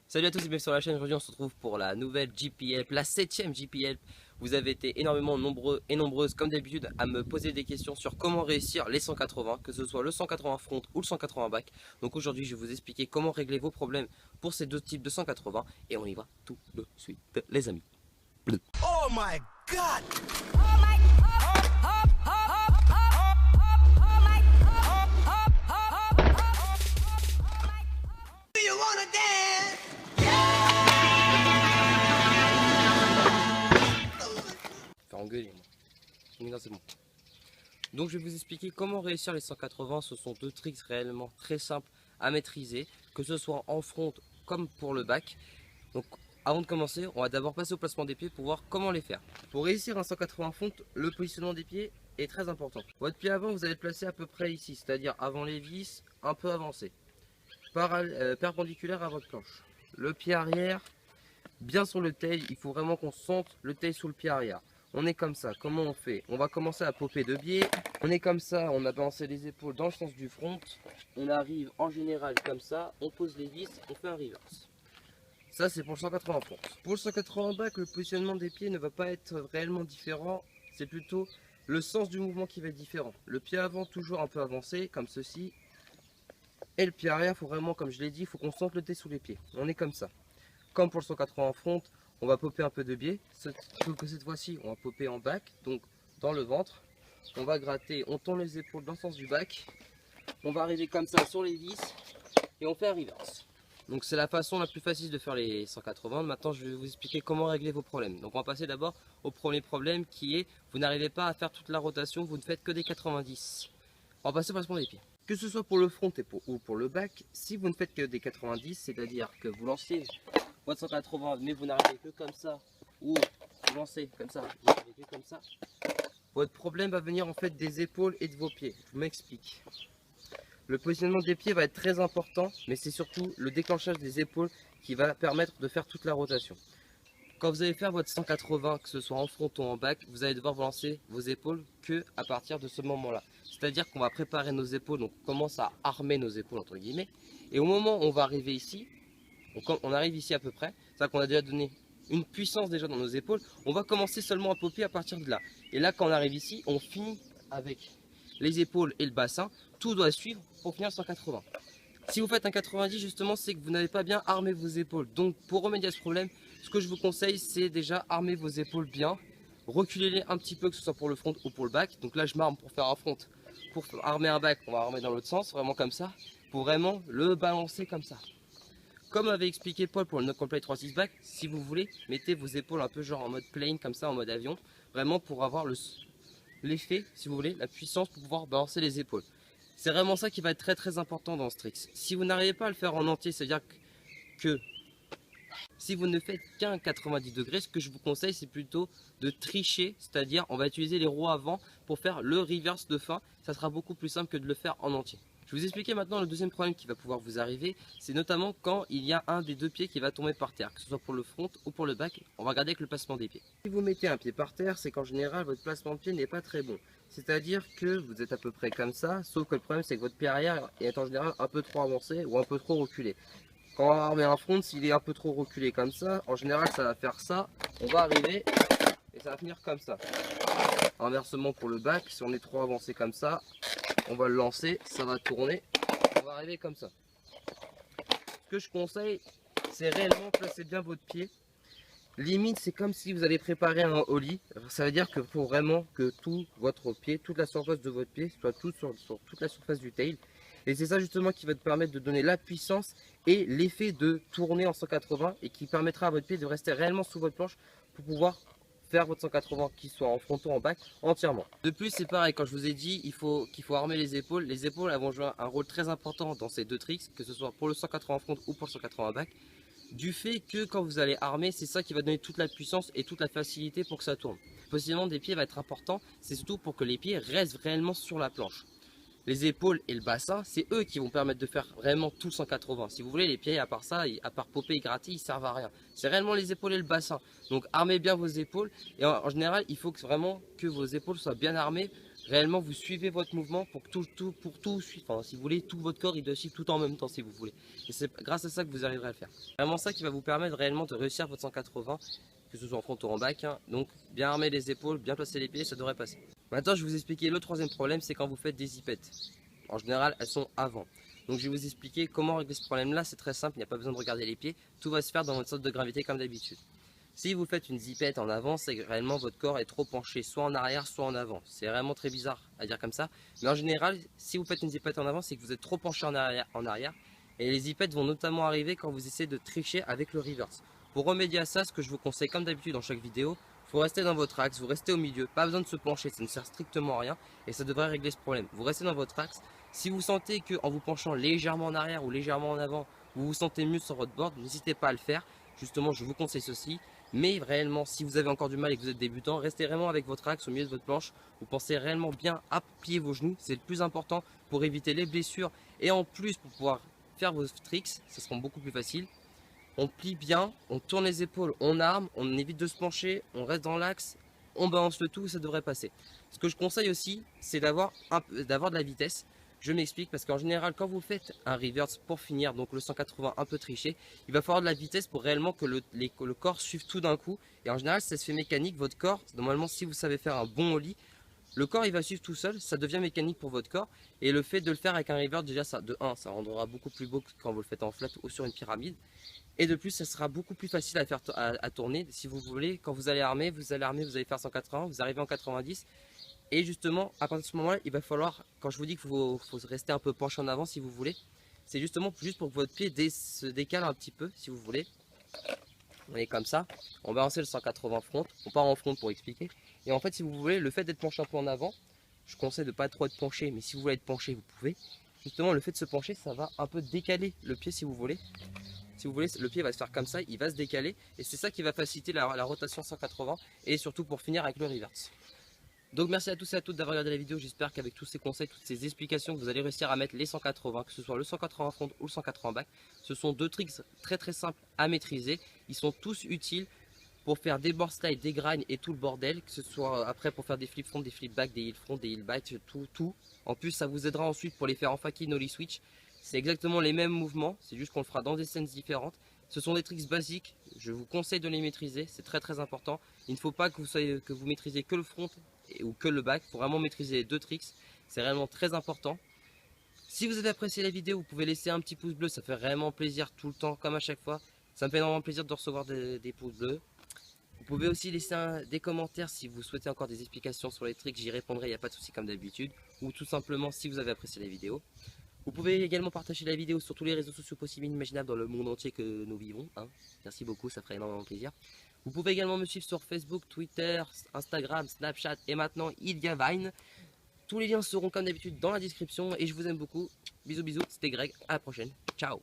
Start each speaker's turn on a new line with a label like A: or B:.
A: Salut à tous et bienvenue sur la chaîne. Aujourd'hui on se retrouve pour la nouvelle GP Help, la 7ème GP Help. Vous avez été énormément nombreux et nombreuses comme d'habitude à me poser des questions sur comment réussir les 180, que ce soit le 180 front ou le 180 back. Donc aujourd'hui je vais vous expliquer comment régler vos problèmes pour ces deux types de 180 et on y va tout de suite les amis.
B: Oh my god! Do you wanna dance?
A: Faire engueuler moi. Mais non, c'est bon. Donc je vais vous expliquer comment réussir les 180. Ce sont deux tricks réellement très simples à maîtriser, que ce soit en front comme pour le back. Donc avant de commencer, on va d'abord passer au placement des pieds pour voir comment les faire. Pour réussir un 180 front, le positionnement des pieds est très important. Votre pied avant, vous allez le placer à peu près ici, c'est-à-dire avant les vis, un peu avancé, perpendiculaire à votre planche. Le pied arrière, bien sur le tail, il faut vraiment qu'on sente le tail sous le pied arrière. On est comme ça, comment on fait? On va commencer à popper de biais. On est comme ça, on a balancé les épaules dans le sens du front. On arrive en général comme ça, on pose les vis, on fait un reverse. Ça c'est pour le 180 front. Pour le 180 back, le positionnement des pieds ne va pas être réellement différent. C'est plutôt le sens du mouvement qui va être différent. Le pied avant toujours un peu avancé, comme ceci. Et le pied arrière, il faut vraiment, comme je l'ai dit, il faut qu'on sente le thé sous les pieds. On est comme ça. Comme pour le 180 front, on va popper un peu de biais. Sauf que cette fois-ci, on va popper en back, donc dans le ventre. On va gratter, on tourne les épaules dans le sens du back. On va arriver comme ça sur les vis et on fait un reverse. Donc c'est la façon la plus facile de faire les 180. Maintenant je vais vous expliquer comment régler vos problèmes. Donc on va passer d'abord au premier problème qui est vous n'arrivez pas à faire toute la rotation, vous ne faites que des 90. On va passer au placement des pieds. Que ce soit pour le front ou pour le back, si vous ne faites que des 90, c'est-à-dire que vous lancez votre 180 mais vous n'arrivez que comme ça, ou vous lancez comme ça, vous n'arrivez que comme ça, votre problème va venir en fait des épaules et de vos pieds. Je m'explique. Le positionnement des pieds va être très important, mais c'est surtout le déclenchage des épaules qui va permettre de faire toute la rotation. Quand vous allez faire votre 180, que ce soit en front ou en back, vous allez devoir vous lancer vos épaules que à partir de ce moment-là. C'est-à-dire qu'on va préparer nos épaules, donc on commence à armer nos épaules entre guillemets. Et au moment où on va arriver ici, on arrive ici à peu près, c'est-à-dire qu'on a déjà donné une puissance déjà dans nos épaules, on va commencer seulement à popper à partir de là. Et là quand on arrive ici, on finit avec les épaules et le bassin, tout doit suivre pour finir 180. Si vous faites un 90 justement, c'est que vous n'avez pas bien armé vos épaules. Donc pour remédier à ce problème, ce que je vous conseille, c'est déjà armer vos épaules bien, reculez-les un petit peu, que ce soit pour le front ou pour le back. Donc là je m'arme pour faire un front, pour armer un back, on va armer dans l'autre sens, vraiment comme ça, pour vraiment le balancer comme ça. Comme avait expliqué Paul pour le No Complete 3-6 back, si vous voulez, mettez vos épaules un peu genre en mode plane, comme ça, en mode avion, vraiment pour avoir l'effet, si vous voulez, la puissance pour pouvoir balancer les épaules. C'est vraiment ça qui va être très très important dans ce trick. Si vous n'arrivez pas à le faire en entier, c'est-à-dire que si vous ne faites qu'un 90 degrés, ce que je vous conseille c'est plutôt de tricher, c'est-à-dire on va utiliser les roues avant pour faire le reverse de fin. Ça sera beaucoup plus simple que de le faire en entier. Je vais vous expliquer maintenant le deuxième problème qui va pouvoir vous arriver, c'est notamment quand il y a un des deux pieds qui va tomber par terre, que ce soit pour le front ou pour le back. On va regarder avec le placement des pieds. Si vous mettez un pied par terre, c'est qu'en général votre placement de pied n'est pas très bon. C'est-à-dire que vous êtes à peu près comme ça, sauf que le problème c'est que votre pied arrière est en général un peu trop avancé ou un peu trop reculé. Quand on va armer un front, s'il est un peu trop reculé comme ça, en général ça va faire ça, on va arriver et ça va finir comme ça. Inversement pour le back, si on est trop avancé comme ça, on va le lancer, ça va tourner, on va arriver comme ça. Ce que je conseille, c'est réellement placer bien votre pied. Limite, c'est comme si vous allez préparer un ollie. Ça veut dire qu'il faut vraiment que tout votre pied, toute la surface de votre pied, soit tout sur toute la surface du tail. Et c'est ça justement qui va te permettre de donner la puissance et l'effet de tourner en 180 et qui permettra à votre pied de rester réellement sous votre planche pour pouvoir faire votre 180 qui soit en front ou en back entièrement. De plus c'est pareil, quand je vous ai dit qu'il faut armer les épaules elles vont jouer un rôle très important dans ces deux tricks, que ce soit pour le 180 front ou pour le 180 back. Du fait que quand vous allez armer, c'est ça qui va donner toute la puissance et toute la facilité pour que ça tourne. Le positionnement des pieds va être important, c'est surtout pour que les pieds restent réellement sur la planche. Les épaules et le bassin, c'est eux qui vont permettre de faire vraiment tout le 180. Si vous voulez, les pieds, à part ça, à part popper et gratter, ils servent à rien. C'est réellement les épaules et le bassin. Donc armez bien vos épaules. Et en général, il faut vraiment que vos épaules soient bien armées Réellement, vous suivez votre mouvement pour que tout suivre. Enfin, si vous voulez, tout votre corps, il doit suivre tout en même temps si vous voulez. Et c'est grâce à ça que vous arriverez à le faire. Vraiment ça qui va vous permettre réellement de réussir votre 180, que ce soit en front ou en back. Hein. Donc, bien armer les épaules, bien placer les pieds, ça devrait passer. Maintenant, je vais vous expliquer le troisième problème, c'est quand vous faites des zipettes. En général, elles sont avant. Donc, je vais vous expliquer comment régler ce problème-là. C'est très simple, il n'y a pas besoin de regarder les pieds. Tout va se faire dans votre centre de gravité comme d'habitude. Si vous faites une zipette en avant, c'est que réellement votre corps est trop penché, soit en arrière, soit en avant. C'est vraiment très bizarre à dire comme ça. Mais en général, si vous faites une zipette en avant, c'est que vous êtes trop penché en arrière. Et les zipettes vont notamment arriver quand vous essayez de tricher avec le reverse. Pour remédier à ça, ce que je vous conseille comme d'habitude dans chaque vidéo, il faut rester dans votre axe, vous restez au milieu, pas besoin de se pencher, ça ne sert strictement à rien et ça devrait régler ce problème. Vous restez dans votre axe. Si vous sentez qu'en vous penchant légèrement en arrière ou légèrement en avant, vous vous sentez mieux sur votre board, n'hésitez pas à le faire. Justement, je vous conseille ceci. Mais réellement, si vous avez encore du mal et que vous êtes débutant, restez vraiment avec votre axe au milieu de votre planche. Vous pensez réellement bien à plier vos genoux. C'est le plus important pour éviter les blessures. Et en plus, pour pouvoir faire vos tricks, ça sera beaucoup plus facile. On plie bien, on tourne les épaules, on arme, on évite de se pencher, on reste dans l'axe, on balance le tout, ça devrait passer. Ce que je conseille aussi, c'est d'avoir de la vitesse. Je m'explique parce qu'en général, quand vous faites un reverse pour finir, donc le 180 un peu triché, il va falloir de la vitesse pour réellement que le corps suive tout d'un coup. Et en général, ça se fait mécanique. Votre corps, normalement, si vous savez faire un bon ollie, le corps il va suivre tout seul, ça devient mécanique pour votre corps. Et le fait de le faire avec un reverse, déjà, ça rendra beaucoup plus beau que quand vous le faites en flat ou sur une pyramide. Et de plus, ça sera beaucoup plus facile à tourner. Si vous voulez, quand vous allez armer, vous allez faire 180, vous arrivez en 90. Et justement, à partir de ce moment-là, il va falloir, quand je vous dis qu'il faut rester un peu penché en avant si vous voulez, c'est justement juste pour que votre pied se décale un petit peu si vous voulez. On est comme ça, on va lancer le 180 front, on part en front pour expliquer. Et en fait, si vous voulez, le fait d'être penché un peu en avant, je conseille de ne pas trop être penché, mais si vous voulez être penché, vous pouvez. Justement, le fait de se pencher, ça va un peu décaler le pied si vous voulez. Si vous voulez, le pied va se faire comme ça, il va se décaler. Et c'est ça qui va faciliter la rotation 180 et surtout pour finir avec le reverse. Donc merci à tous et à toutes d'avoir regardé la vidéo, j'espère qu'avec tous ces conseils, toutes ces explications, vous allez réussir à mettre les 180, que ce soit le 180 front ou le 180 back. Ce sont deux tricks très simples à maîtriser, ils sont tous utiles pour faire des board slide, des grinds et tout le bordel, que ce soit après pour faire des flip front, des flip back, des heel front, des heel back, tout. En plus ça vous aidera ensuite pour les faire en fakie, nollie switch. C'est exactement les mêmes mouvements, c'est juste qu'on le fera dans des scènes différentes. Ce sont des tricks basiques, je vous conseille de les maîtriser, c'est très important. Il ne faut pas que vous maîtrisiez que le front ou que le back, pour vraiment maîtriser les deux tricks, c'est réellement très important. Si vous avez apprécié la vidéo, vous pouvez laisser un petit pouce bleu, ça fait vraiment plaisir tout le temps, comme à chaque fois. Ça me fait énormément plaisir de recevoir des pouces bleus. Vous pouvez aussi laisser des commentaires si vous souhaitez encore des explications sur les tricks, j'y répondrai, il n'y a pas de souci comme d'habitude. Ou tout simplement si vous avez apprécié la vidéo. Vous pouvez également partager la vidéo sur tous les réseaux sociaux possibles et inimaginables dans le monde entier que nous vivons. Hein. Merci beaucoup, ça ferait énormément plaisir. Vous pouvez également me suivre sur Facebook, Twitter, Instagram, Snapchat et maintenant il y a Vine. Tous les liens seront comme d'habitude dans la description et je vous aime beaucoup. Bisous, c'était Greg, à la prochaine. Ciao.